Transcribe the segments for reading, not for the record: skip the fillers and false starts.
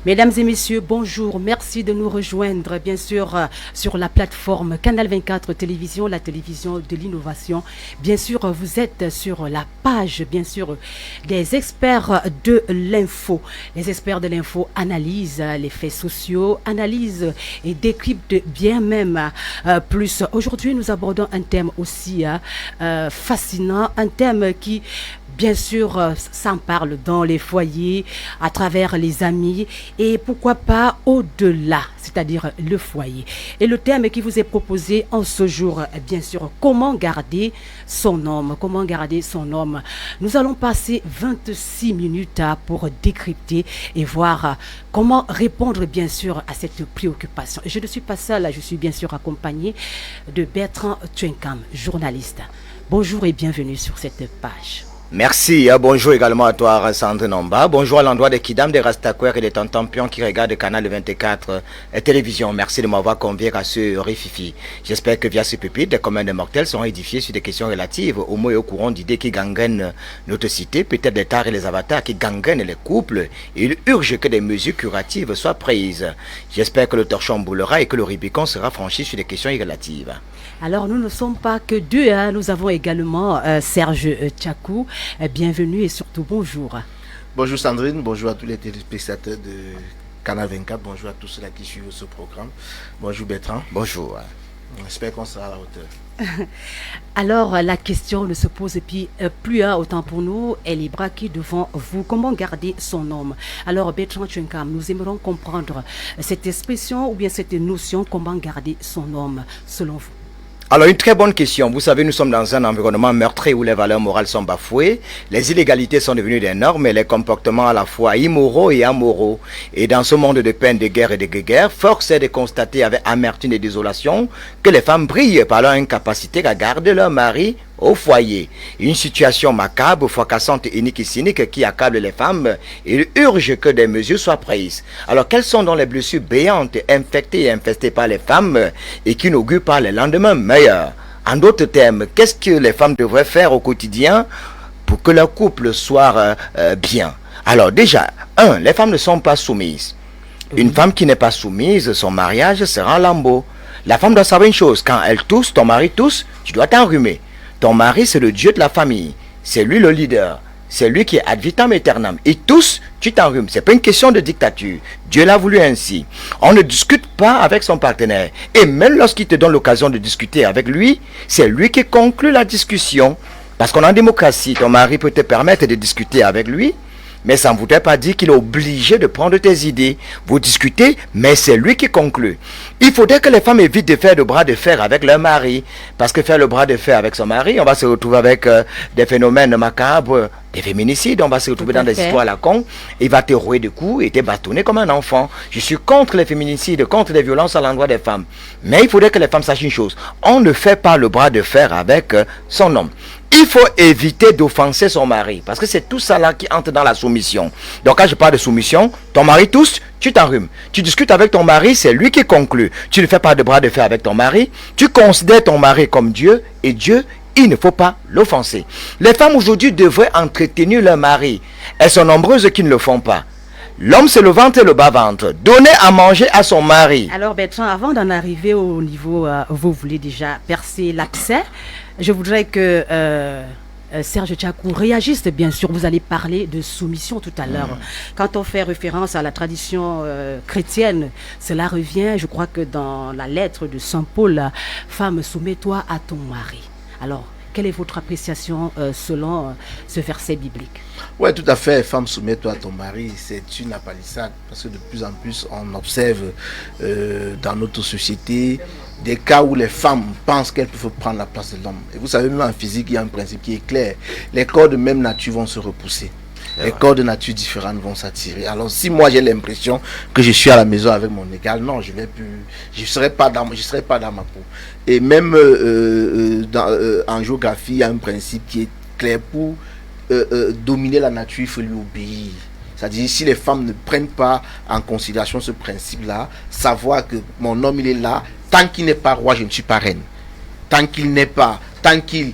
Mesdames et messieurs, bonjour. Merci de nous rejoindre, bien sûr, sur la plateforme Canal 24 Télévision, la télévision de l'innovation. Bien sûr, vous êtes sur la page, bien sûr, des experts de l'info. Les experts de l'info analysent les faits sociaux, analysent et décryptent bien même plus. Aujourd'hui, nous abordons un thème aussi fascinant, un thème qui bien sûr, s'en parle dans les foyers, à travers les amis et pourquoi pas au-delà, c'est-à-dire le foyer. Et le thème qui vous est proposé en ce jour, bien sûr, comment garder son homme, comment garder son homme. Nous allons passer 26 minutes pour décrypter et voir comment répondre, bien sûr, à cette préoccupation. Je ne suis pas seule, je suis bien sûr accompagnée de Bertrand Tchenkam, journaliste. Bonjour et bienvenue sur cette page. Merci, bonjour également à toi Sandrine Omba, bonjour à l'endroit des Kidam, des Rastaquaires et des Tantampions qui regardent Canal 24 télévision. Merci de m'avoir convié à ce Rififi. J'espère que via ce pupitre, des communs des mortels seront édifiés sur des questions relatives au mot et au courant d'idées qui gangrènent notre cité, peut-être les tares et les avatars qui gangrènent les couples. Il urge que des mesures curatives soient prises. J'espère que le torchon boulera et que le Rubicon sera franchi sur des questions relatives. Alors nous ne sommes pas que deux, hein. Nous avons également Serge Tchakou. Bienvenue et surtout bonjour. Bonjour Sandrine, bonjour à tous les téléspectateurs de Canal 24, bonjour à tous ceux qui suivent ce programme. Bonjour Bertrand. Bonjour. J'espère qu'on sera à la hauteur. Alors la question ne se pose plus autant pour nous, elle est braquée devant vous. Comment garder son homme? Alors Bertrand Tchenkam, nous aimerons comprendre cette expression ou bien cette notion, comment garder son homme selon vous. Alors, une très bonne question. Vous savez, nous sommes dans un environnement meurtri où les valeurs morales sont bafouées, les illégalités sont devenues des normes et les comportements à la fois immoraux et amoraux. Et dans ce monde de peine, de guerre et de guerre, force est de constater avec amertume et désolation que les femmes brillent par leur incapacité à garder leur mari au foyer. Une situation macabre, fracassante, unique et cynique qui accable les femmes. Il urge que des mesures soient prises. Alors, quelles sont donc les blessures béantes, infectées et infestées par les femmes et qui n'augurent pas les lendemains meilleurs? En d'autres termes, qu'est-ce que les femmes devraient faire au quotidien pour que leur couple soit bien? Alors déjà, les femmes ne sont pas soumises. Une femme qui n'est pas soumise, son mariage sera en lambeaux. La femme doit savoir une chose, quand elle tousse, ton mari tousse, tu dois t'enrhumer. Ton mari, c'est le Dieu de la famille. C'est lui le leader. C'est lui qui est ad vitam aeternam. Et tous, tu t'enrhumes. C'est pas une question de dictature. Dieu l'a voulu ainsi. On ne discute pas avec son partenaire. Et même lorsqu'il te donne l'occasion de discuter avec lui, c'est lui qui conclut la discussion. Parce qu'en démocratie, ton mari peut te permettre de discuter avec lui, mais ça ne voudrait pas dire qu'il est obligé de prendre tes idées. Vous discutez, mais c'est lui qui conclut. Il faudrait que les femmes évitent de faire le bras de fer avec leur mari. Parce que faire le bras de fer avec son mari, on va se retrouver avec des phénomènes macabres, des féminicides, on va se retrouver dans des histoires à la con. Il va te rouer de coups et te bâtonner comme un enfant. Je suis contre les féminicides, contre les violences à l'endroit des femmes. Mais il faudrait que les femmes sachent une chose. On ne fait pas le bras de fer avec son homme. Il faut éviter d'offenser son mari. Parce que c'est tout ça là qui entre dans la soumission. Donc quand je parle de soumission, ton mari tousse, tu t'enrhumes. Tu discutes avec ton mari, c'est lui qui conclut. Tu ne fais pas de bras de fer avec ton mari. Tu considères ton mari comme Dieu. Et Dieu, il ne faut pas l'offenser. Les femmes aujourd'hui devraient entretenir leur mari. Elles sont nombreuses qui ne le font pas. L'homme, c'est le ventre et le bas-ventre. Donner à manger à son mari. Alors Bertrand, avant d'en arriver au niveau, vous voulez déjà percer l'accès. Je voudrais que Serge Tchakou réagisse, bien sûr. Vous allez parler de soumission tout à l'heure. Quand on fait référence à la tradition chrétienne, cela revient, je crois que dans la lettre de Saint Paul, femme, soumets-toi à ton mari. Alors, quelle est votre appréciation selon ce verset biblique? Oui, tout à fait. Femme, soumets-toi à ton mari. C'est une apalissade parce que de plus en plus, on observe dans notre société des cas où les femmes pensent qu'elles peuvent prendre la place de l'homme. Et vous savez, même en physique, il y a un principe qui est clair. Les corps de même nature vont se repousser. Les corps de nature différentes vont s'attirer. Alors si moi j'ai l'impression que je suis à la maison avec mon égal, non, je ne serai pas dans ma peau. Et même en géographie, il y a un principe qui est clair. Pour dominer la nature, il faut lui obéir. C'est-à-dire, si les femmes ne prennent pas en considération ce principe-là, savoir que mon homme, il est là, tant qu'il n'est pas roi, je ne suis pas reine. tant qu'il n'est pas, tant qu'il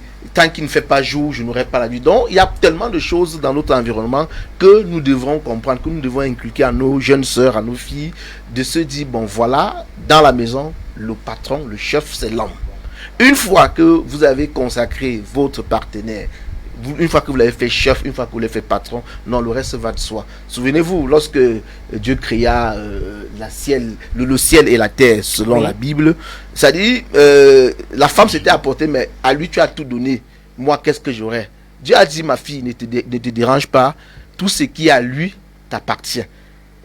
ne fait pas jour, je n'aurai pas la nuit. Donc, il y a tellement de choses dans notre environnement que nous devrons comprendre, que nous devons inculquer à nos jeunes sœurs, à nos filles, de se dire, bon voilà, dans la maison, le patron, le chef, c'est l'homme. Une fois que vous avez consacré votre partenaire, une fois que vous l'avez fait chef, une fois que vous l'avez fait patron, non, le reste va de soi. Souvenez-vous, lorsque Dieu créa le ciel et la terre, selon la Bible, ça dit, la femme s'était apportée, mais à lui tu as tout donné. Moi, qu'est-ce que j'aurais? Dieu a dit, ma fille, ne te dérange pas, tout ce qui est à lui t'appartient.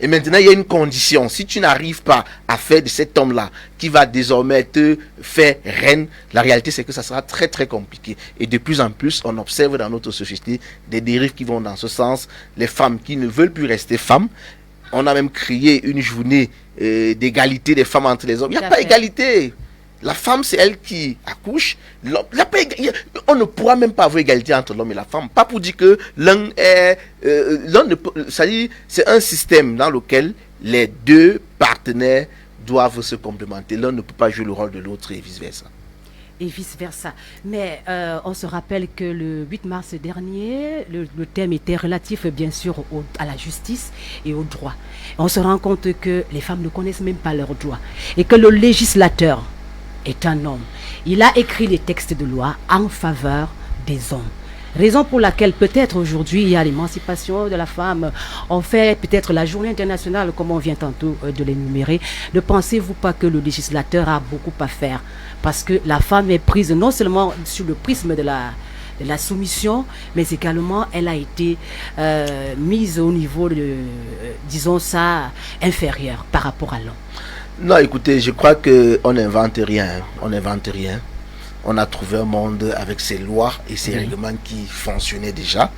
Et maintenant, il y a une condition. Si tu n'arrives pas à faire de cet homme-là, qui va désormais te faire reine, la réalité, c'est que ça sera très, très compliqué. Et de plus en plus, on observe dans notre société des dérives qui vont dans ce sens. Les femmes qui ne veulent plus rester femmes. On a même créé une journée d'égalité des femmes entre les hommes. Il n'y a pas égalité. La femme, c'est elle qui accouche. On ne pourra même pas avoir égalité entre l'homme et la femme. Pas pour dire que l'un est... c'est un système dans lequel les deux partenaires doivent se complémenter. L'un ne peut pas jouer le rôle de l'autre et vice-versa. Et vice-versa. Mais on se rappelle que le 8 mars dernier, le thème était relatif, bien sûr, à la justice et au droit. On se rend compte que les femmes ne connaissent même pas leurs droits. Et que le législateur est un homme. Il a écrit les textes de loi en faveur des hommes. Raison pour laquelle peut-être aujourd'hui il y a l'émancipation de la femme. On fait peut-être la journée internationale comme on vient tantôt de l'énumérer. Ne pensez-vous pas que le législateur a beaucoup à faire? Parce que la femme est prise non seulement sur le prisme de la soumission, mais également elle a été mise au niveau de, disons ça, inférieur par rapport à l'homme. Non, écoutez, je crois qu'on n'invente rien. On n'invente rien. On a trouvé un monde avec ses lois et ses règlements qui fonctionnaient déjà.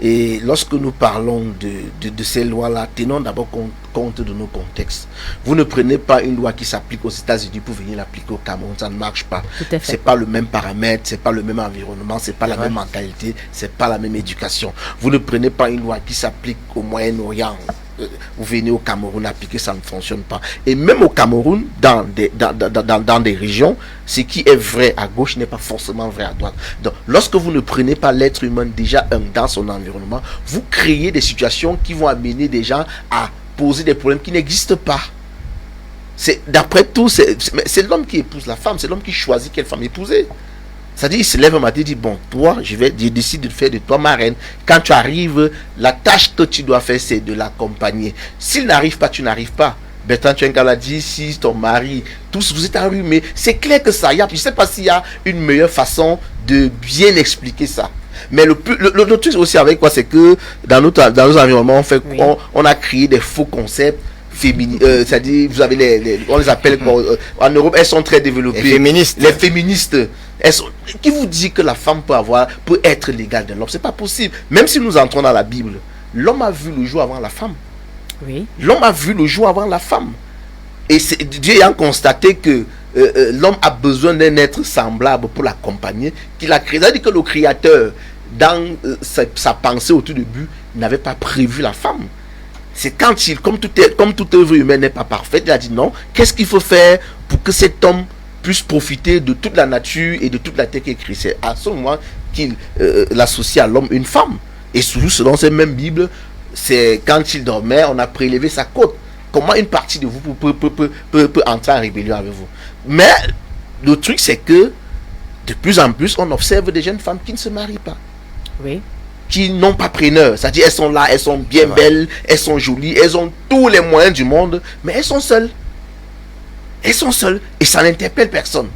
Et lorsque nous parlons de ces lois-là, tenons d'abord compte de nos contextes. Vous ne prenez pas une loi qui s'applique aux États-Unis pour venir l'appliquer au Cameroun, ça ne marche pas. C'est pas le même paramètre, c'est pas le même environnement, c'est pas la même mentalité, c'est pas la même éducation. Vous ne prenez pas une loi qui s'applique au Moyen-Orient. Vous venez au Cameroun appliquer, ça ne fonctionne pas. Et même au Cameroun, dans des régions, ce qui est vrai à gauche n'est pas forcément vrai à droite. Donc, lorsque vous ne prenez pas l'être humain déjà dans son environnement, vous créez des situations qui vont amener des gens à poser des problèmes qui n'existent pas. D'après tout, c'est l'homme qui épouse la femme, c'est l'homme qui choisit quelle femme épouser. C'est-à-dire, il se lève un matin et dit, bon, toi, je décide de faire de toi ma reine. Quand tu arrives, la tâche que tu dois faire, c'est de l'accompagner. S'il n'arrive pas, tu n'arrives pas. Bertrand Tchenka l'a dit, si ton mari, tous vous êtes enrhumés, c'est clair que ça, je ne sais pas s'il y a une meilleure façon de bien expliquer ça. Mais le truc aussi avec quoi, c'est que dans nos environnements, on a créé des faux concepts. C'est-à-dire, vous avez on les appelle en Europe, elles sont très développées. Les féministes. Qui vous dit que la femme peut être l'égale de l'homme? C'est pas possible. Même si nous entrons dans la Bible, l'homme a vu le jour avant la femme. Oui. L'homme a vu le jour avant la femme. Et Dieu ayant constaté que l'homme a besoin d'un être semblable pour l'accompagner, qu'il a créé. C'est-à-dire que le Créateur, dans sa pensée au tout début, n'avait pas prévu la femme. C'est quand comme toute œuvre humaine n'est pas parfaite, il a dit non, qu'est-ce qu'il faut faire pour que cet homme puisse profiter de toute la nature et de toute la terre qui est créée? C'est à ce moment qu'il l'associe à l'homme une femme. Et surtout, selon cette même Bible, c'est quand il dormait, on a prélevé sa côte. Comment une partie de vous peut entrer en rébellion avec vous? Mais le truc, c'est que de plus en plus, on observe des jeunes femmes qui ne se marient pas. Oui. Qui n'ont pas preneur, c'est-à-dire elles sont là, elles sont bien belles, elles sont jolies, elles ont tous les moyens du monde, mais elles sont seules. Elles sont seules et ça n'interpelle personne.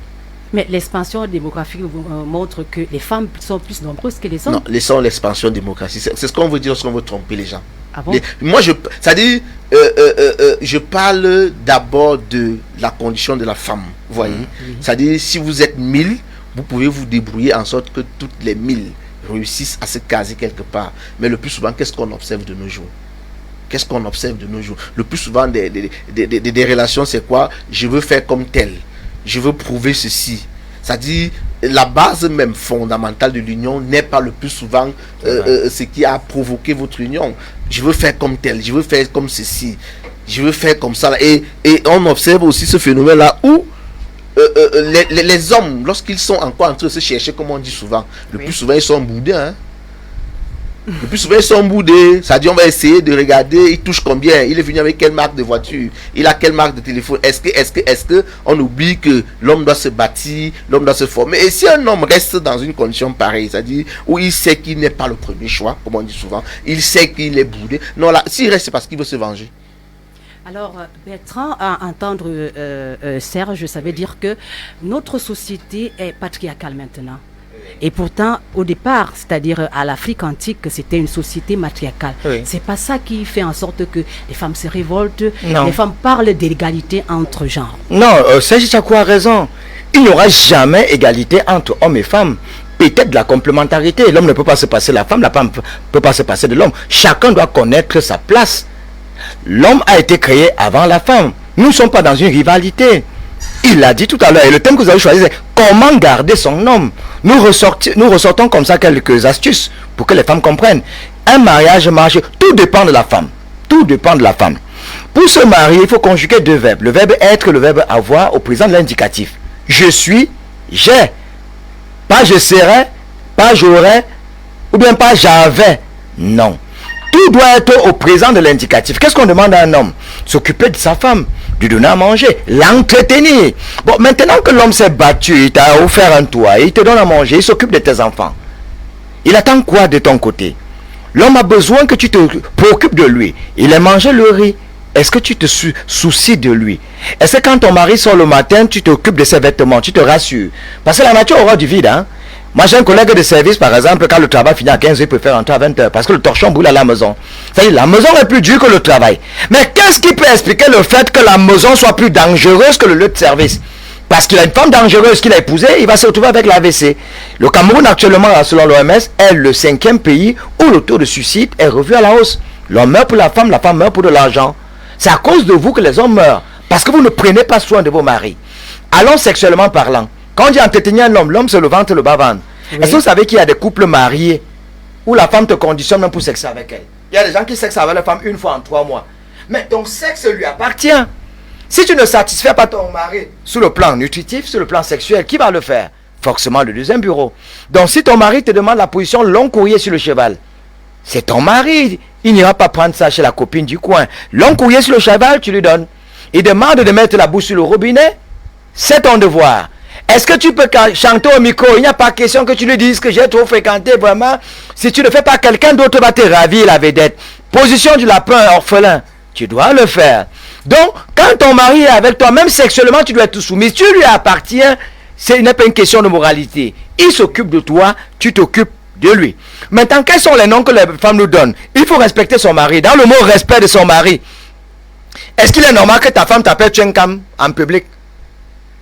Mais l'expansion démographique montre que les femmes sont plus nombreuses que les hommes. Non, laissons l'expansion démographique. C'est ce qu'on veut dire lorsqu'on veut tromper les gens. Ah bon? Moi, c'est-à-dire, je parle d'abord de la condition de la femme. Vous voyez? C'est-à-dire, si vous êtes 1000, vous pouvez vous débrouiller en sorte que toutes les 1000 réussissent à se caser quelque part. Mais le plus souvent, qu'est-ce qu'on observe de nos jours? Qu'est-ce qu'on observe de nos jours? Le plus souvent, des relations, c'est quoi? Je veux faire comme tel. Je veux prouver ceci. C'est-à-dire, la base même fondamentale de l'union n'est pas le plus souvent ce qui a provoqué votre union. Je veux faire comme tel. Je veux faire comme ceci. Je veux faire comme ça. Et on observe aussi ce phénomène-là où les hommes, lorsqu'ils sont encore en train de se chercher, comme on dit souvent, le plus souvent ils sont boudins. Hein. Le plus souvent ils sont boudés. Ça dit on va essayer de regarder, il touche combien, il est venu avec quelle marque de voiture, il a quelle marque de téléphone. Est-ce que on oublie que l'homme doit se bâtir, l'homme doit se former. Et si un homme reste dans une condition pareille, c'est-à-dire où il sait qu'il n'est pas le premier choix, comme on dit souvent, il sait qu'il est boudé. Non là, s'il reste c'est parce qu'il veut se venger. Alors, Bertrand, à entendre Serge, ça veut dire que notre société est patriarcale maintenant. Et pourtant, au départ, c'est-à-dire à l'Afrique antique, c'était une société matriarcale. Oui. C'est pas ça qui fait en sorte que les femmes se révoltent, Non. les femmes parlent d'égalité entre genres. Non, Serge Chakou a raison. Il n'y aura jamais égalité entre hommes et femmes. Peut-être de la complémentarité. L'homme ne peut pas se passer de la femme ne peut pas se passer de l'homme. Chacun doit connaître sa place. L'homme a été créé avant la femme. Nous ne sommes pas dans une rivalité. Il l'a dit tout à l'heure. Et le thème que vous avez choisi, c'est comment garder son homme. Nous ressortons comme ça quelques astuces pour que les femmes comprennent. Un mariage marche, tout dépend de la femme. Tout dépend de la femme. Pour se marier, il faut conjuguer deux verbes. Le verbe être, le verbe avoir au présent de l'indicatif. Je suis, j'ai. Pas je serai, pas j'aurai, ou bien pas j'avais. Non. Tout doit être au présent de l'indicatif. Qu'est-ce qu'on demande à un homme? S'occuper de sa femme, lui donner à manger, l'entretenir. Bon, maintenant que l'homme s'est battu, il t'a offert un toit, il te donne à manger, il s'occupe de tes enfants. Il attend quoi de ton côté? L'homme a besoin que tu te préoccupes de lui. Il a mangé le riz. Est-ce que tu te soucies de lui? Est-ce que quand ton mari sort le matin, tu t'occupes de ses vêtements, tu te rassures? Parce que la nature aura du vide, hein? Moi, j'ai un collègue de service, par exemple, quand le travail finit à 15h, il préfère rentrer à 20h parce que le torchon brûle à la maison. C'est-à-dire, la maison est plus dure que le travail. Mais qu'est-ce qui peut expliquer le fait que la maison soit plus dangereuse que le lieu de service? Parce qu'il a une femme dangereuse qu'il a épousée, il va se retrouver avec l'AVC. Le Cameroun, actuellement, selon l'OMS, est le 5e pays où le taux de suicide est revu à la hausse. L'homme meurt pour la femme meurt pour de l'argent. C'est à cause de vous que les hommes meurent. Parce que vous ne prenez pas soin de vos maris. Allons sexuellement parlant. Quand on dit entretenir un homme, l'homme c'est le ventre et le bas-ventre. Oui. Est-ce que vous savez qu'il y a des couples mariés où la femme te conditionne même pour sexer avec elle? Il y a des gens qui sexent avec la femme une fois en 3 mois. Mais ton sexe lui appartient. Si tu ne satisfais pas ton mari sur le plan nutritif, sur le plan sexuel, qui va le faire? Forcément le deuxième bureau. Donc si ton mari te demande la position long courrier sur le cheval, c'est ton mari. Il n'ira pas prendre ça chez la copine du coin. Long courrier sur le cheval, tu lui donnes. Il demande de mettre la bouche sur le robinet. C'est ton devoir. Est-ce que tu peux chanter au micro? Il n'y a pas question que tu lui dises que j'ai trop fréquenté, vraiment. Si tu ne fais pas, quelqu'un d'autre va te ravir la vedette. Position du lapin orphelin. Tu dois le faire. Donc, quand ton mari est avec toi, même sexuellement, tu dois être soumis. Si tu lui appartiens, ce n'est pas une question de moralité. Il s'occupe de toi, tu t'occupes de lui. Maintenant, quels sont les noms que les femmes nous donnent? Il faut respecter son mari. Dans le mot respect de son mari, est-ce qu'il est normal que ta femme t'appelle Tchenkam en public?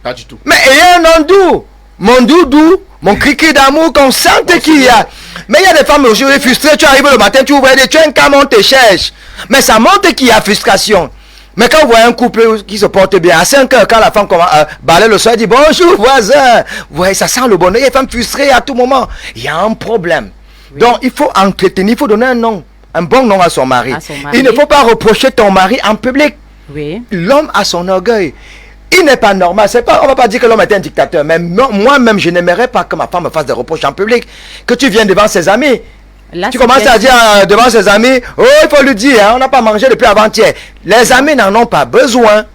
Pas du tout. Mais ayez un nom doux. Mon doudou, mon cri d'amour, qu'on sente qu'il y a. Mais il y a des femmes aujourd'hui frustrées. Tu arrives le matin, tu ouvres des Tchenkam, on te cherche. Mais ça montre qu'il y a frustration. Mais quand vous voyez un couple qui se porte bien, à 5 heures, quand la femme commence à balayer le soir, elle dit bonjour voisin. Vous voyez, ça sent le bonheur. Il y a des femmes frustrées à tout moment. Il y a un problème. Oui. Donc, il faut entretenir, il faut donner un nom. Un bon nom à son mari. Il ne faut pas reprocher ton mari en public. Oui. L'homme a son orgueil. Il n'est pas normal. C'est pas, on ne va pas dire que l'homme est un dictateur. Mais moi-même, je n'aimerais pas que ma femme me fasse des reproches en public. Que tu viennes devant ses amis. Là, tu commences à dire devant ses amis, oh, il faut lui dire, hein, on n'a pas mangé depuis avant-hier. Les amis n'en ont pas besoin.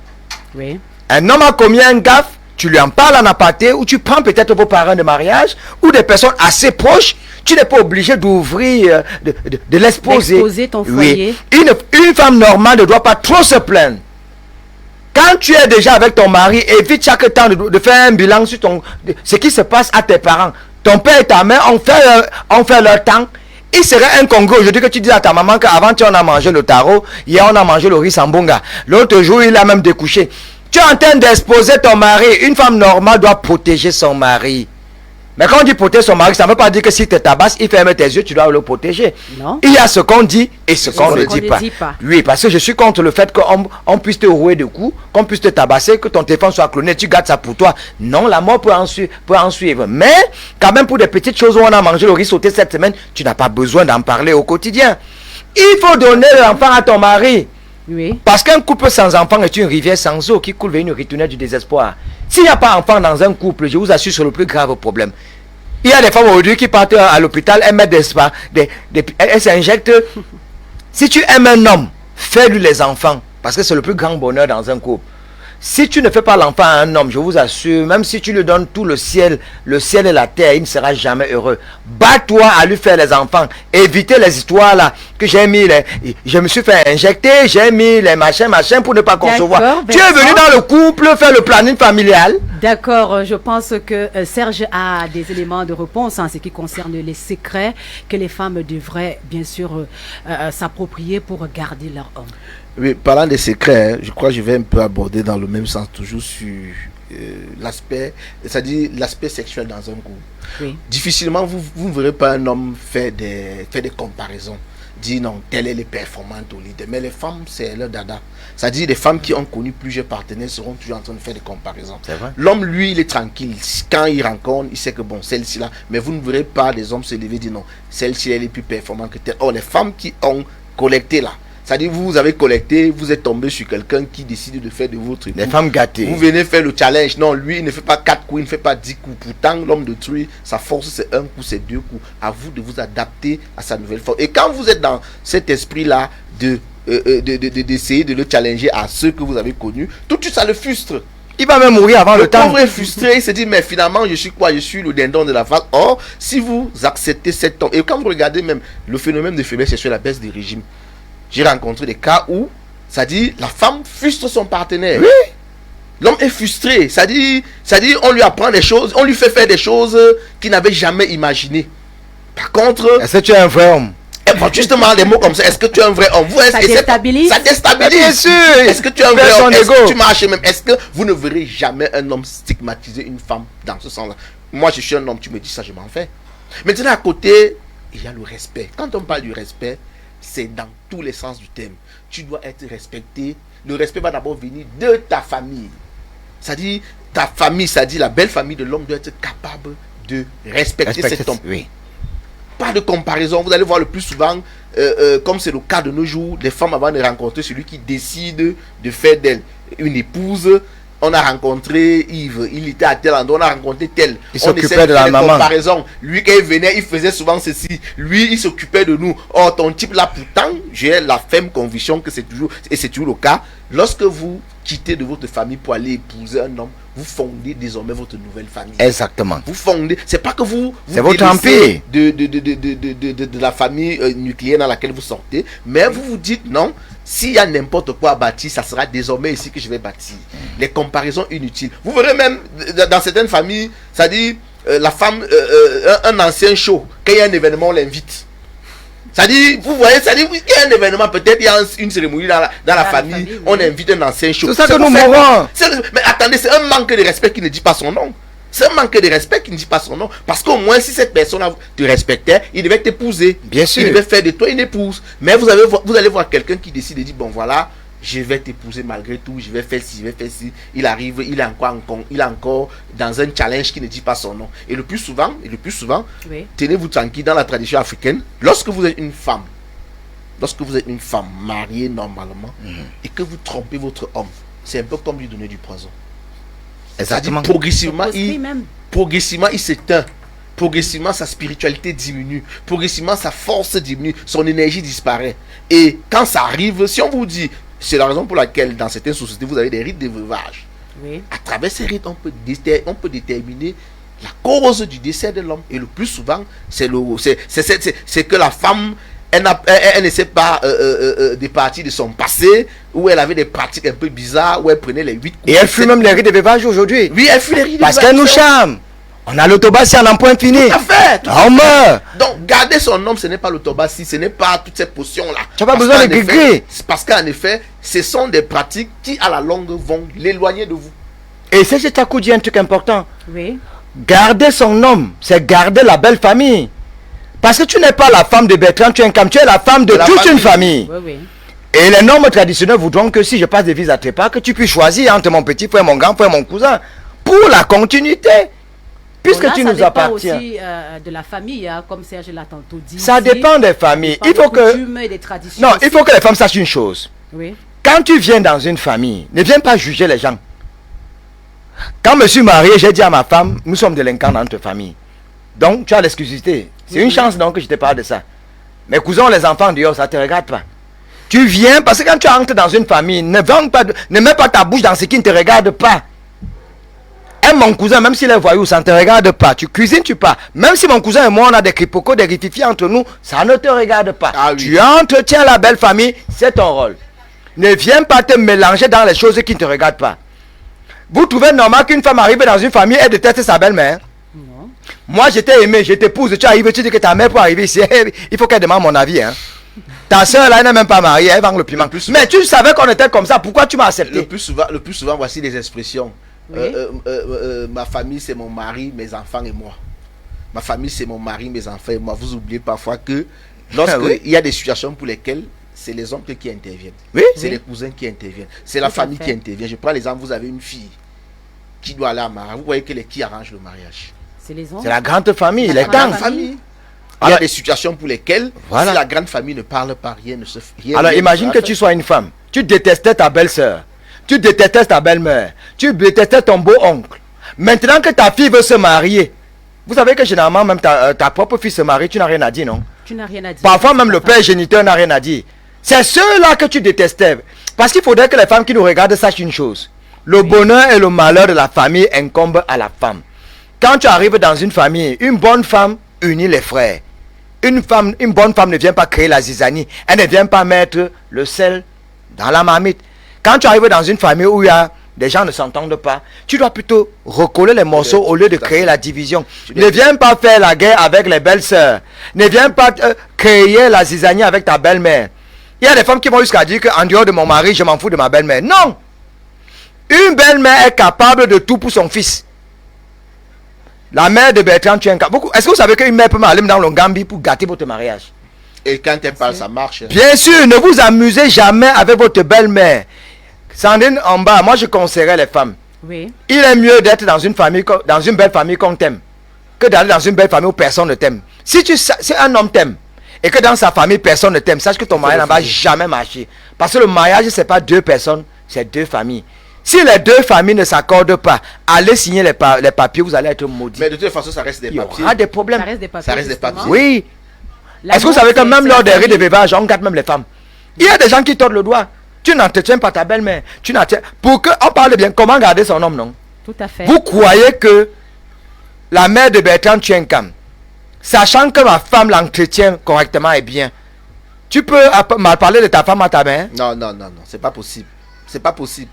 Oui. Un homme a commis un gaffe, tu lui en parles en aparté, ou tu prends peut-être vos parents de mariage, ou des personnes assez proches. Tu n'es pas obligé d'ouvrir, de l'exposer. D'exposer ton foyer. Oui. Une femme normale ne doit pas trop se plaindre. Quand tu es déjà avec ton mari, évite chaque temps de faire un bilan sur ce qui se passe à tes parents. Ton père et ta mère ont fait leur temps. Il serait incongru aujourd'hui que tu dis à ta maman qu'avant on a mangé le taro, hier on a mangé le riz sambunga. L'autre jour il a même découché. Tu es en train d'exposer ton mari. Une femme normale doit protéger son mari. Mais quand on dit protéger son mari, ça ne veut pas dire que si tu tabasses, il ferme tes yeux, tu dois le protéger. Non. Il y a ce qu'on dit et ce qu'on ne dit pas. Oui, parce que je suis contre le fait qu'on puisse te rouer de coups, qu'on puisse te tabasser, que ton téléphone soit cloné, tu gardes ça pour toi. Non, la mort peut en suivre. Mais, quand même, pour des petites choses où on a mangé le riz sauté cette semaine, tu n'as pas besoin d'en parler au quotidien. Il faut donner l'enfant à ton mari. Oui. Parce qu'un couple sans enfant est une rivière sans eau qui coule vers une ritournelle du désespoir. S'il n'y a pas d'enfant dans un couple, je vous assure, c'est le plus grave problème. Il y a des femmes aujourd'hui qui partent à l'hôpital, elles mettent elles s'injectent. Si tu aimes un homme, fais-lui les enfants. Parce que c'est le plus grand bonheur dans un couple. Si tu ne fais pas l'enfant à un homme, je vous assure, même si tu lui donnes tout le ciel et la terre, il ne sera jamais heureux. Bats-toi à lui faire les enfants. Évitez les histoires là, que j'ai mis je me suis fait injecter, j'ai mis les machins pour ne pas concevoir. Tu es venu dans le couple faire le planning familial. D'accord, je pense que Serge a des éléments de réponse en ce qui concerne les secrets que les femmes devraient bien sûr s'approprier pour garder leur homme. Oui, parlant des secrets, je crois que je vais un peu aborder dans le même sens, toujours sur l'aspect, c'est-à-dire l'aspect sexuel dans un couple. Oui. Difficilement, vous ne verrez pas un homme faire des comparaisons, dire non, telle est les performantes au leader. Mais les femmes, c'est leur dada. C'est-à-dire les femmes qui ont connu plusieurs partenaires seront toujours en train de faire des comparaisons. L'homme, lui, il est tranquille. Quand il rencontre, il sait que bon, celle-ci là, mais vous ne verrez pas des hommes se lever et dire non, celle-ci elle est plus performante que telle. Or, les femmes qui ont collecté là, c'est-à-dire vous avez collecté, vous êtes tombé sur quelqu'un qui décide de faire de votre Les femmes gâtées. Vous venez faire le challenge. Non, lui, il ne fait pas 4 coups, il ne fait pas 10 coups. Pourtant, l'homme de truie, sa force, c'est un coup, c'est 2 coups. À vous de vous adapter à sa nouvelle force. Et quand vous êtes dans cet esprit-là d'essayer de le challenger à ceux que vous avez connus, tout de suite, ça le frustre. Il va même mourir avant le temps. Le pauvre est frustré, il se dit, mais finalement, je suis quoi? Je suis le dindon de la vague. Or, si vous acceptez cet homme, et quand vous regardez même le phénomène de faiblesse sexuelle, la baisse des régimes, j'ai rencontré des cas où, c'est-à-dire, la femme frustre son partenaire. Oui. L'homme est frustré. C'est-à-dire, on lui apprend des choses, on lui fait faire des choses qu'il n'avait jamais imaginées. Par contre... Est-ce que tu es un vrai homme? Justement, des mots comme ça, est-ce que tu es un vrai homme? Ça déstabilise. Ça déstabilise. Bien sûr. Est-ce que tu es un vrai homme? Est-ce que tu marches même? Est-ce que vous ne verrez jamais un homme stigmatiser une femme dans ce sens-là? Moi, je suis un homme, tu me dis ça, je m'en fais. Maintenant, à côté, il y a le respect. Quand on parle du respect, c'est dans tous les sens du terme. Tu dois être respecté. Le respect va d'abord venir de ta famille. C'est-à-dire, ta famille, c'est-à-dire la belle famille de l'homme doit être capable de respecter cet homme. Oui. Pas de comparaison. Vous allez voir le plus souvent, comme c'est le cas de nos jours, les femmes avant de rencontrer celui qui décide de faire d'elle une épouse. On a rencontré Yves, il était à tel endroit, on a rencontré tel. Il s'occupait de la maman. Comparaison. Lui, quand il venait, il faisait souvent ceci. Lui, il s'occupait de nous. Or, ton type là, pourtant, j'ai la ferme conviction que c'est toujours, et c'est toujours le cas, lorsque vous quittez de votre famille pour aller épouser un homme, vous fondez désormais votre nouvelle famille. Exactement. Vous fondez, c'est pas que vous c'est votre empire de la famille nucléaire dans laquelle vous sortez, mais vous vous dites non, s'il y a n'importe quoi à bâtir, ça sera désormais ici que je vais bâtir. Les comparaisons inutiles. Vous verrez même dans certaines familles, c'est-à-dire la femme, un ancien show, quand il y a un événement, on l'invite. C'est-à-dire, vous voyez, c'est-à-dire, il y a un événement, peut-être il y a une cérémonie dans la famille, oui. On invite un ancien show. C'est ça que nous mourons. Mais attendez, c'est un manque de respect qui ne dit pas son nom. C'est un manque de respect qui ne dit pas son nom. Parce qu'au moins, si cette personne te respectait, il devait t'épouser. Bien sûr. Il devait faire de toi une épouse. Mais vous allez voir quelqu'un qui décide de dire, bon voilà, je vais t'épouser malgré tout, je vais faire ci, je vais faire ci. Il arrive, il est encore dans un challenge qui ne dit pas son nom. Et le plus souvent, oui. Tenez-vous tranquille dans la tradition africaine, lorsque vous êtes une femme mariée normalement, et que vous trompez votre homme, c'est un peu comme lui donner du poison. Exactement. Progressivement, il s'éteint. Progressivement, sa spiritualité diminue. Progressivement, sa force diminue. Son énergie disparaît. Et quand ça arrive, si on vous dit, c'est la raison pour laquelle dans certaines sociétés, vous avez des rites de veuvage. Oui. À travers ces rites, on peut déterminer la cause du décès de l'homme. Et le plus souvent, c'est que la femme, elle ne sait pas des parties de son passé, où elle avait des pratiques un peu bizarres, où elle prenait les 8 coups. Et elle fuit même les rites de veuvage aujourd'hui. Oui, elle fuit les rites de veuvage. Parce qu'elle nous charme. On a l'autobassi en un point fini. Tout à fait. On meurt. Donc, garder son homme, ce n'est pas l'autobassi, ce n'est pas toutes ces potions-là. Tu n'as pas besoin de gris. Parce qu'en effet, ce sont des pratiques qui, à la longue, vont l'éloigner de vous. Et c'est Jetakou dit un truc important. Oui. Garder son homme, c'est garder la belle famille. Parce que tu n'es pas la femme de Bertrand, tu es la femme de toute une famille. Oui, oui. Et les normes traditionnelles voudront que si je passe des visites à trépas, que tu puisses choisir entre mon petit frère, mon grand frère, mon cousin, pour la continuité. Puisque bon, là, tu nous appartiens. Aussi, de la famille, hein, comme Serge l'a tantôt dit. Ça dépend des familles. Il faut que... Et des traditions non, aussi. il faut que les femmes sachent une chose. Oui. Quand tu viens dans une famille, ne viens pas juger les gens. Quand je me suis marié, j'ai dit à ma femme, nous sommes délinquants dans notre famille. Donc, tu as l'exclusivité. C'est une chance donc que je te parle de ça. Mes cousins, les enfants dehors, ça ne te regarde pas. Tu viens, parce que quand tu entres dans une famille, ne mets pas ta bouche dans ce qui ne te regarde pas. Aime mon cousin, même s'il est voyou, ça ne te regarde pas. Tu cuisines, tu pars. Même si mon cousin et moi, on a des cripocos, des rififiés entre nous, ça ne te regarde pas. Ah oui. Tu entretiens la belle famille, c'est ton rôle. Ne viens pas te mélanger dans les choses qui ne te regardent pas. Vous trouvez normal qu'une femme arrive dans une famille et déteste sa belle-mère? Non. Moi, je t'ai aimé, je t'épouse, tu arrives, tu dis que ta mère pour arriver ici, il faut qu'elle demande mon avis. Hein. Ta soeur là, elle n'est même pas mariée, elle vend le piment. Mais tu savais qu'on était comme ça, pourquoi tu m'as accepté? Le plus souvent, voici les expressions. Oui. Ma famille, c'est mon mari, mes enfants et moi. Ma famille, c'est mon mari, mes enfants et moi. Vous oubliez parfois que lorsqu'il Oui. y a des situations pour lesquelles c'est les oncles qui interviennent. Oui. C'est les cousins qui interviennent. C'est la Tout à famille fait. qui intervient. Je prends l'exemple, vous avez une fille qui doit aller à mariage. Vous voyez que les qui arrangent le mariage. C'est les hommes. C'est la grande famille, La les grande gangs. La famille. Il y Alors- a des situations pour lesquelles, Voilà. si la grande famille ne parle pas, rien ne se fait. Rien Alors ne imagine sera que fait. tu sois une femme. Tu détestais ta belle-sœur. Tu détestais ta belle-mère. Tu détestais ton beau-oncle. Maintenant que ta fille veut se marier, vous savez que généralement même ta propre fille se marie, tu n'as rien à dire, non? Tu n'as rien à dire. Parfois même le père géniteur n'a rien à dire. C'est ceux-là que tu détestais. Parce qu'il faudrait que les femmes qui nous regardent sachent une chose. Le bonheur et le malheur de la famille incombent à la femme. Quand tu arrives dans une famille, une bonne femme unit les frères. Une bonne femme ne vient pas créer la zizanie. Elle ne vient pas mettre le sel dans la marmite. Quand tu arrives dans une famille où il y a des gens ne s'entendent pas, tu dois plutôt recoller les morceaux au lieu de créer la division. Ne viens pas faire la guerre avec les belles-sœurs. Ne viens pas créer la zizanie avec ta belle-mère. Il y a des femmes qui vont jusqu'à dire qu'en dehors de mon mari, je m'en fous de ma belle-mère. Non! Une belle-mère est capable de tout pour son fils. La mère de Bertrand Tchenka. Est-ce que vous savez qu'une mère peut m'aller dans le Gambie pour gâter votre mariage? Et quand elle parle, ça marche. Bien sûr, ne vous amusez jamais avec votre belle-mère. Sandrine en bas, moi je conseillerais les femmes. Oui. Il est mieux d'être dans une famille, dans une belle famille qu'on t'aime, que d'aller dans une belle famille où personne ne t'aime. Si un homme t'aime et que dans sa famille personne ne t'aime, sache que ton mariage ne va jamais marcher. Parce que le mariage, c'est pas deux personnes, c'est deux familles. Si les deux familles ne s'accordent pas, allez signer les papiers, vous allez être maudits. Mais de toute façon, ça reste des Il y papiers. aura des problèmes. Ça reste des papiers. Ça reste des justement. papiers. Oui. La Est-ce que vous savez que mort, même c'est lors la des rites de famille. veuvage, on gâte même les femmes? Il y a des gens qui tordent le doigt. Tu n'entretiens pas ta belle-mère. Tu n'entretiens... Pour que... On parle bien. Comment garder son homme, non? Tout à fait. Vous croyez que la mère de Bertrand Tchenkam, sachant que ma femme l'entretient correctement et bien, tu peux mal parler de ta femme à ta mère? Non, non, non, non, c'est pas possible. C'est pas possible.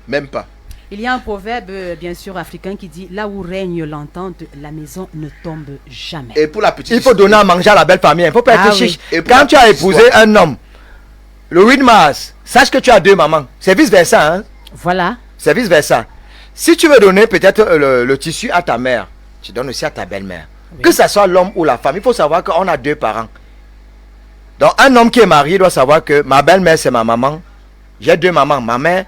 Même pas. Il y a un proverbe, bien sûr, africain qui dit là où règne l'entente, la maison ne tombe jamais. Et pour la petite Il faut donner à manger à la belle famille. Il ne faut pas être Ah chiche. oui. Et pour Quand la tu as petite épousé histoire. un homme, le 8 mars, sache que tu as deux mamans. C'est vice-versa. Hein? Voilà. C'est vice-versa. Si tu veux donner peut-être le tissu à ta mère, tu donnes aussi à ta belle-mère. Oui. Que ce soit l'homme ou la femme, il faut savoir qu'on a deux parents. Donc un homme qui est marié doit savoir que ma belle-mère c'est ma maman. J'ai deux mamans, ma mère.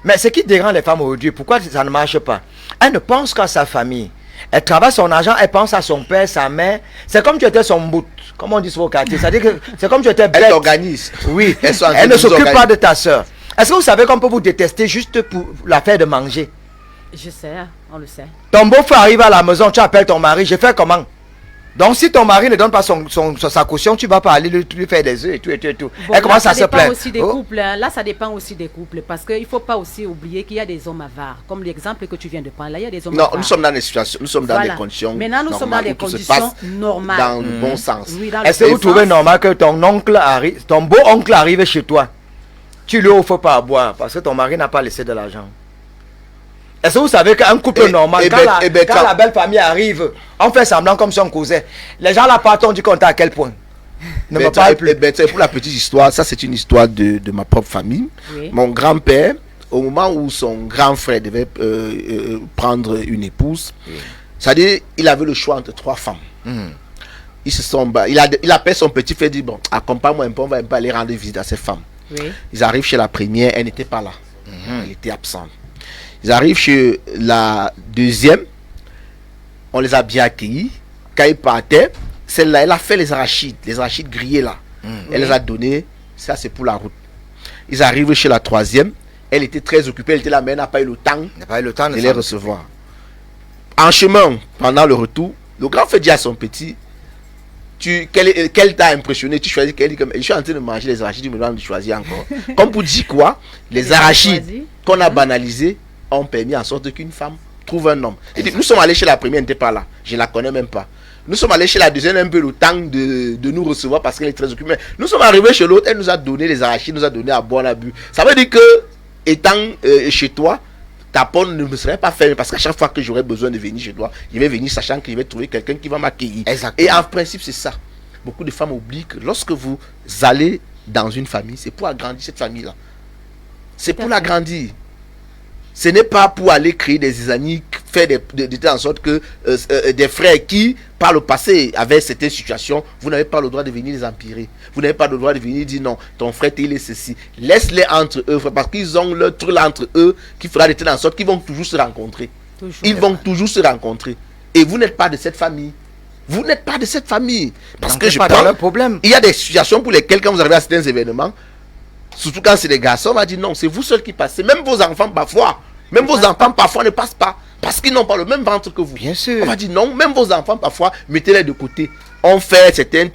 Mais ce qui dérange les femmes aujourd'hui, pourquoi ça ne marche pas? Elle ne pense qu'à sa famille. Elle travaille son argent, elle pense à son père, sa mère. C'est comme tu étais son bout, comme on dit sur au quartier. C'est-à-dire que c'est comme tu étais bête. Elle t'organise. Oui, Elle soit en train elle de ne vous s'occupe pas organiser. de ta soeur. Est-ce que vous savez qu'on peut vous détester juste pour l'affaire de manger? Je sais, on le sait. Ton beau-frère arrive à la maison, tu appelles ton mari, je fais comment? Donc si ton mari ne donne pas sa caution, tu vas pas aller lui faire des œufs et tout et tout et tout. Bon, Elle commence là, à se ça dépend plaindre. aussi des Oh. couples. Hein. Là, ça dépend aussi des couples. Parce qu'il ne faut pas aussi oublier qu'il y a des hommes avares. Comme l'exemple que tu viens de prendre. Là, il y a des hommes Non, avares. nous sommes dans des situations, nous sommes dans Voilà. des conditions. Maintenant, nous sommes dans normales des où tout se conditions passe normales. Dans le bon sens. Oui, dans Est-ce que le vous bon trouvez sens. normal que ton oncle arrive, ton beau-oncle arrive chez toi? Tu lui offres pas à boire parce que ton mari n'a pas laissé de l'argent. Est-ce que vous savez qu'un couple normal, quand la belle famille arrive, on fait semblant comme si on causait. Les gens là partent, on dit qu'on est à quel point? Ne me parle plus. Pour la petite histoire, ça c'est une histoire de ma propre famille. Oui. Mon grand-père, au moment où son grand frère devait prendre une épouse, c'est-à-dire il avait le choix entre trois femmes. Ils se sont il appelle son petit frère, dit bon, accompagne-moi un peu, on va un peu aller rendre visite à ces femmes. Oui. Ils arrivent chez la première, elle n'était pas là. Elle était absente. Ils arrivent chez la deuxième, on les a bien accueillis. Quand ils partaient, celle-là, elle a fait les arachides grillés là. Elle les a donnés, ça c'est pour la route. Ils arrivent chez la troisième. Elle était très occupée, elle était là, mais elle n'a pas eu le temps, de les recevoir. En chemin, pendant le retour, le grand fait dit à son petit, quelle t'a impressionné? Tu choisis quelle? Je suis en train de manger les arachides, tu me demandes de choisir encore. Comme pour dire quoi? Les arachides qu'on a banalisés ont permis en sorte qu'une femme trouve un homme. Et nous sommes allés chez la première, elle n'était pas là. Je ne la connais même pas. Nous sommes allés chez la deuxième, un peu le temps de nous recevoir parce qu'elle est très occupée. Nous sommes arrivés chez l'autre, elle nous a donné les arachides, nous a donné à boire, à bu. Ça veut dire que, étant chez toi, ta porte ne me serait pas fermée parce qu'à chaque fois que j'aurais besoin de venir chez toi, je vais venir sachant que je vais trouver quelqu'un qui va m'accueillir. Et en principe, c'est ça. Beaucoup de femmes oublient que lorsque vous allez dans une famille, c'est pour agrandir cette famille-là. C'est pour l'agrandir. Ce n'est pas pour aller créer des amis, faire de telle sorte que des frères qui, par le passé, avaient certaines situations, vous n'avez pas le droit de venir les empirer. Vous n'avez pas le droit de venir dire non, ton frère, il est ceci. Laisse-les entre eux, parce qu'ils ont leur truc entre eux qui fera de telle sorte qu'ils vont toujours se rencontrer. Ils vont toujours se rencontrer. Et vous n'êtes pas de cette famille. Vous n'êtes pas de cette famille. Parce que je pense, problème. Il y a des situations pour lesquelles, quand vous arrivez à certains événements, surtout quand c'est des garçons, on va dire non, c'est vous seuls qui passez. Même vos enfants, parfois. Même vos enfants, parfois, ne passent pas. Parce qu'ils n'ont pas le même ventre que vous. Bien sûr. On va dire non, même vos enfants, parfois, mettez-les de côté. On fait certains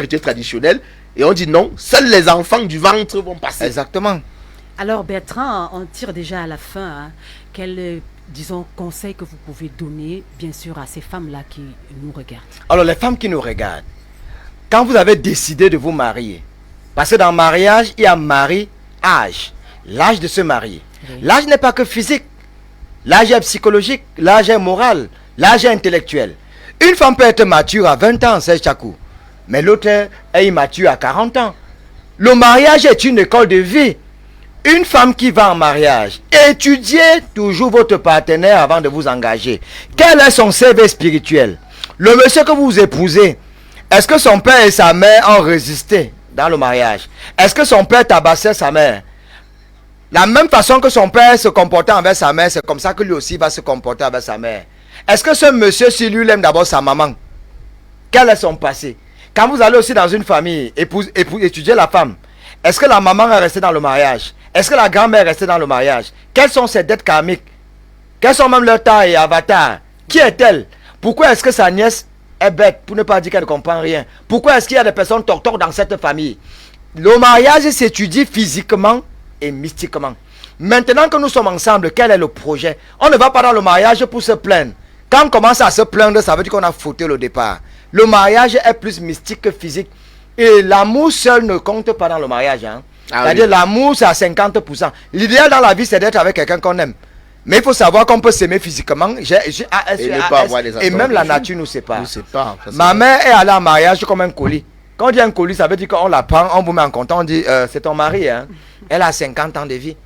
rituels traditionnels. Et on dit non, seuls les enfants du ventre vont passer. Exactement. Alors Bertrand, on tire déjà à la fin. Hein. Quel, disons, conseil que vous pouvez donner, bien sûr, à ces femmes-là qui nous regardent? Alors, les femmes qui nous regardent, quand vous avez décidé de vous marier, parce que dans le mariage, il y a mari-âge. L'âge de se marier. Oui. L'âge n'est pas que physique. L'âge est psychologique. L'âge est moral. L'âge est intellectuel. Une femme peut être mature à 20 ans, c'est Tchakou. Mais l'autre est immature à 40 ans. Le mariage est une école de vie. Une femme qui va en mariage, étudiez toujours votre partenaire avant de vous engager. Quel est son CV spirituel? Le monsieur que vous épousez, est-ce que son père et sa mère ont résisté dans le mariage? Est-ce que son père tabassait sa mère? La même façon que son père se comportait avec sa mère, c'est comme ça que lui aussi va se comporter avec sa mère. Est-ce que ce monsieur, si lui, il aime d'abord sa maman? Quel est son passé? Quand vous allez aussi dans une famille, étudier la femme, est-ce que la maman est restée dans le mariage? Est-ce que la grand-mère est restée dans le mariage? Quelles sont ses dettes karmiques? Quelles sont même leurs tailles et avatars? Qui est-elle? Pourquoi est-ce que sa nièce est bête, pour ne pas dire qu'elle ne comprend rien? Pourquoi est-ce qu'il y a des personnes tortores dans cette famille? Le mariage s'étudie physiquement et mystiquement. Maintenant que nous sommes ensemble, quel est le projet? On ne va pas dans le mariage pour se plaindre. Quand on commence à se plaindre, ça veut dire qu'on a fauté le départ. Le mariage est plus mystique que physique. Et l'amour seul ne compte pas dans le mariage. Hein. C'est-à-dire l'amour, c'est à 50%. L'idéal dans la vie, c'est d'être avec quelqu'un qu'on aime. Mais il faut savoir qu'on peut s'aimer physiquement. Et même la nature nous sépare. Ma mère est allée en mariage comme un colis. Quand on dit un colis, ça veut dire qu'on la prend, on vous met en compte, on dit c'est ton mari. Hein. Elle a 50 ans de vie.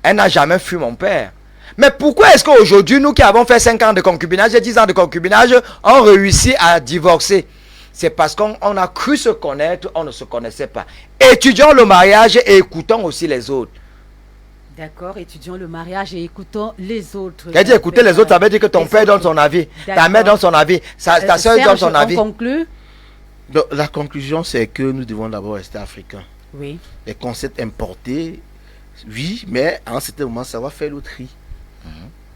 Elle n'a jamais fui mon père. Mais pourquoi est-ce qu'aujourd'hui, nous qui avons fait 5 ans de concubinage et 10 ans de concubinage, on réussit à divorcer? C'est parce qu'on a cru se connaître, on ne se connaissait pas. Étudions le mariage et écoutons aussi les autres. D'accord, étudions le mariage et écoutons les autres. C'est-à-dire écouter les autres, ça veut dire que ton père donne son avis, ta mère donne son avis, ta soeur donne son avis. On conclut? Donc, la conclusion, c'est que nous devons d'abord rester africains. Oui. Les concepts importés, oui, mais à un certain moment, ça va faire le tri.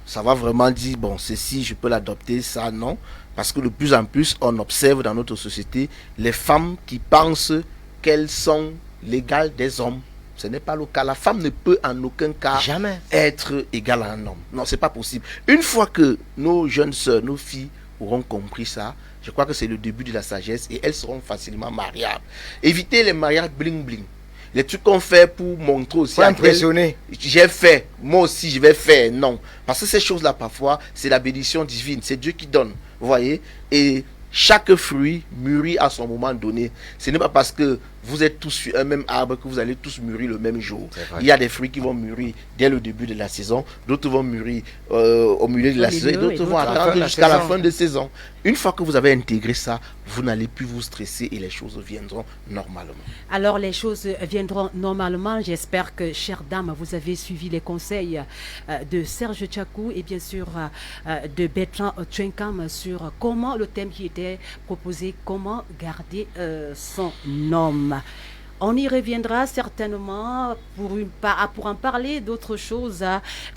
Ça va vraiment dire, bon, ceci, je peux l'adopter, ça, non. Parce que de plus en plus, on observe dans notre société les femmes qui pensent qu'elles sont l'égale des hommes. Ce n'est pas le cas. La femme ne peut en aucun cas jamais être égale à un homme. Non, c'est pas possible. Une fois que nos jeunes sœurs, nos filles auront compris ça, je crois que c'est le début de la sagesse et elles seront facilement mariables. Évitez les mariages bling bling. Les trucs qu'on fait pour montrer aussi. Pour impressionner. J'ai fait, moi aussi je vais faire. Non. Parce que ces choses-là, parfois, c'est la bénédiction divine. C'est Dieu qui donne. Vous voyez? Et chaque fruit mûrit à son moment donné. Ce n'est pas parce que vous êtes tous sur un même arbre que vous allez tous mûrir le même jour. Il y a des fruits qui vont mûrir dès le début de la saison, d'autres vont mûrir au milieu de la saison, et d'autres vont attendre jusqu'à la fin de saison. Une fois que vous avez intégré ça, vous n'allez plus vous stresser et les choses viendront normalement. Alors les choses viendront normalement. J'espère que, chères dames, vous avez suivi les conseils de Serge Tchakou et bien sûr de Bertrand Tchenkam sur comment le thème qui était proposé, comment garder son homme. On y reviendra certainement pour en parler d'autres choses.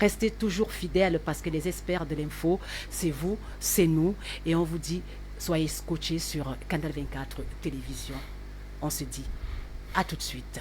Restez toujours fidèles parce que les experts de l'info, c'est vous, c'est nous. Et on vous dit, soyez scotchés sur Canal 24 Télévision. On se dit à tout de suite.